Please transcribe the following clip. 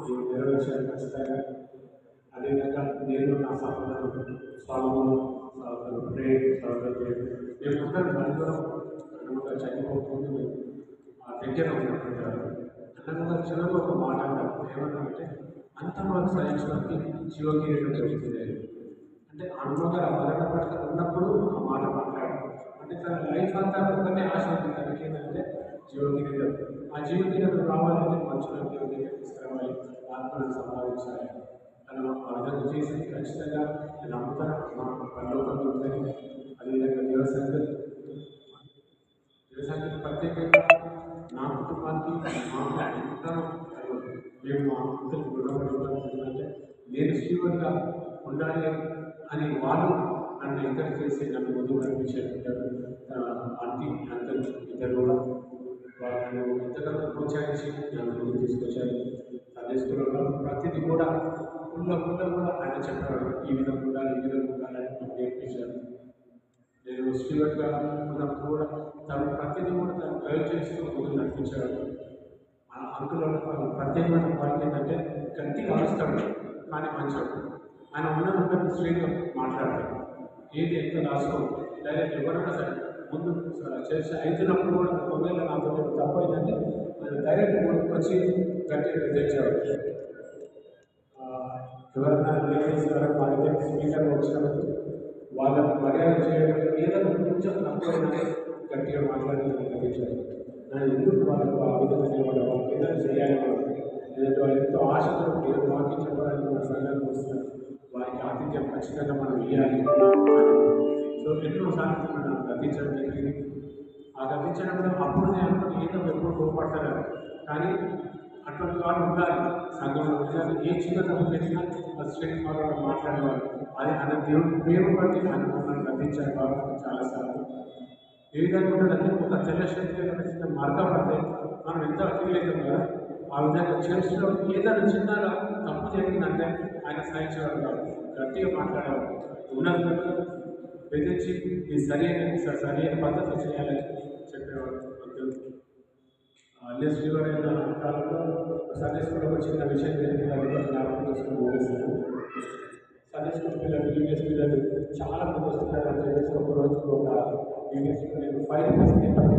నేను నెరవేర్చాను ఖచ్చితంగా. అదేవిధంగా నేను నా సహోదరుడు స్వాములు, సహోదరుడు ప్రేమ్, సహోదరుడు మేమందరం నలుగురం అన్నమాట చనిపోకముందు దగ్గర ఉన్నటువంటి అన్నమాట చివరిలో ఒక మాట అంటారు. ఏమన్నారంటే అంత మాకు సహించడానికి జీవకిరీటం దొరుకుతుంది. అంటే అమ్మగారు మరణ పట్ల ఉన్నప్పుడు ఆ మాట మాట్లాడారు. అంటే తన లైఫ్ అంతా ఒకటే ఆశ ఉంది తనకి ఏంటంటే జీవకిరీటం. ఆ జీవకిరీటం రావాలంటే మనుషులను దేవుడికి తీసుకురావాలి, ఆత్మను సంపాదించాలి. తను ఆ విధంగా చేసి ఖచ్చితంగా నేను నమ్ముతాను మా పరలోకంలో ఉందని. అదేవిధంగా దేవసంగతి ప్రత్యేకంగా నా కుటుంబానికి మాకు అందరం మేము మా అంకుల్కి రుణపడి ఉంటాం. ఎందుకంటే నేను శ్రీవరిగా ఉండాలి అని వాళ్ళు నన్ను ఎంకరేజ్ చేసి నన్ను ముందుకు నడిపించారు. ఆంటీ అంకుల్ ఇద్దరు కూడా వాళ్ళు ఎంతగానో ప్రోత్సహించి నన్ను ముందుకు తీసుకొచ్చారు. సండే స్కూల్లో ప్రతిదీ కూడా పుల్ల కూడా ఆయన చెప్పాడు, ఈ విధంగా ఉండాలి, ఈ విధంగా ఉండాలని నాకు నేర్పించారు. నేను స్టూడెంట్గా ఉన్నప్పుడు కూడా తను ప్రతిదీ కూడా తను గైడ్ చేస్తూ ముందుకు నడిపించాడు. ఆ అంకుల్ ప్రత్యేకమైన పాయింట్ ఏంటంటే గట్టిగా ఆలుస్తాడు కానీ మంచోడు. ఆయన ఉన్నటువంటి స్ట్రీట్గా మాట్లాడతాడు. ఏది ఎంత రాసుకో డైరెక్ట్ ఎవరైనా సరే ముందు చేసి అవుతున్నప్పుడు కూడా ఒకవేళ నాతో తప్పైందంటే ఆయన డైరెక్ట్ ముందుకు వచ్చి గట్టిగా తెచ్చాడు. ఎవరైనా లేడీస్ ఎవరైనా మా దగ్గర స్పీకర్ వచ్చినప్పుడు వాళ్ళకు మర్యాద చేయడం ఏదైనా కొంచెం తక్కువైనా గట్టిగా మాట్లాడి గ్రహించారు. నన్ను ఎందుకు వాళ్ళకు ఆ విధంగా నిలబడ వాళ్ళకి ఏదైనా చేయాలి, లేదంటే వాళ్ళు ఎంతో ఆశతో నేను వాకింగ్ చెప్పడానికి మన సంఘానికి వస్తున్నారు, వారికి ఆతిథ్యం ఖచ్చితంగా మనం ఇవ్వాలి. సో ఎన్నోసార్లు మనం గతించడం జరిగింది. ఆ గతించడంలో అప్పుడు నేను అనుకుని ఏదో ఎప్పుడు కోపడతాను, కానీ అటువంటి వాళ్ళు ఉండాలి సంఘంలో. ఉండాలి ఏ చిన్న తప్పు చేసినా స్ట్రెయిట్ ఫార్వర్డ్ మాట్లాడేవాళ్ళు. అది ఆయన దేవుడు ప్రేమ బట్టి ఆయన మమ్మల్ని గతించారు కాబట్టి చాలాసార్లు. ఏ విధంగా ఉంటుందంటే ఒక తెల్ల శక్తి చిన్న మార్గం పడితే మనం ఎంత ఫీల్ అవుతాం కదా, ఆ విధంగా చర్చిలో ఏదైనా చిన్నగా తప్పు జరిగిందంటే ఆయన సహించేవాడు కాదు, గట్టిగా మాట్లాడేవాడు. ఉన్నతంగా బెదిరించి ఈ సరైన పద్ధతి చేయాలని చెప్పేవాడు. అల్లే శ్రీవారైన కాలంలో సండే స్కూల్లో చిన్న విషయం జరిగింది, అది జ్ఞాపకం చేసుకుని ముగిస్తాను. సండే స్కూల్ పిల్లలు యూనియస్ పిల్లలు చాలా మంది వస్తున్నారు అని చెప్పేసి ఒక రోజు ఒక యూనియస్ నేను 5 రూపీస్ పెట్టాను.